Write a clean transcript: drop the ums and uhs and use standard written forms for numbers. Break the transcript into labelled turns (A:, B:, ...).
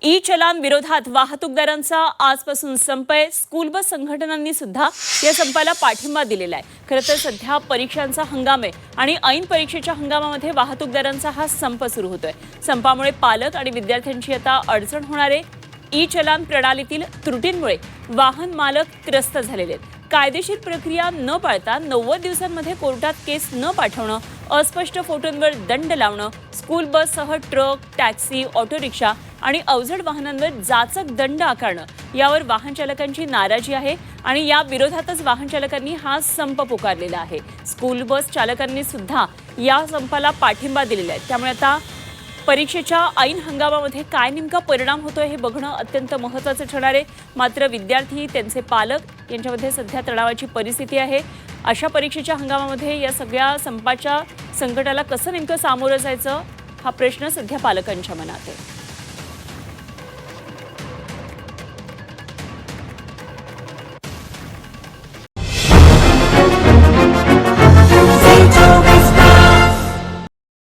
A: E चलान विरोधात वाहतूकदारांचा आजपासून संप आहे। स्कूल बस संघटनांनी सुद्धा या संपाला पाठिंबा दिलेला आहे। खरं तर सध्या परीक्षांचा हंगाम आहे आणि ऐन परीक्षेच्या हंगामामध्ये वाहतूकदारांचा हा संप सुरू होतोय। संपामुळे पालक आणि विद्यार्थ्यांची आता अडचण होणार आहे। ई चलान प्रणालीतील त्रुटींमुळे वाहन मालक त्रस्त झालेले आहेत। कायदेशीर प्रक्रिया न पाळता 90 दिवसांमध्ये कोर्टात केस न पाठवणं, अस्पष्ट फोटोंवर दंड लावणं, स्कूल बससह ट्रक, टॅक्सी, ऑटो रिक्षा आणि अवजड वाहनांवर जाचक दंड आकारणं यावर वाहन चालकांची नाराजी आहे आणि या विरोधातच वाहन चालकांनी हा संप पुकारलेला आहे। स्कूल बस चालकांनी सुद्धा या संपाला पाठिंबा दिलेला आहे। त्यामुळे आता परीक्षेच्या ऐन हंगामामध्ये काय नेमका परिणाम होतोय हे बघणं अत्यंत महत्त्वाचं ठरणार आहे। मात्र विद्यार्थी, त्यांचे पालक यांच्यामध्ये सध्या तणावाची परिस्थिती आहे। अशा परीक्षेच्या हंगामामध्ये या सगळ्या संपाच्या संकटाला कसं नेमकं सामोरं जायचं हा प्रश्न सध्या पालकांच्या मनात आहे।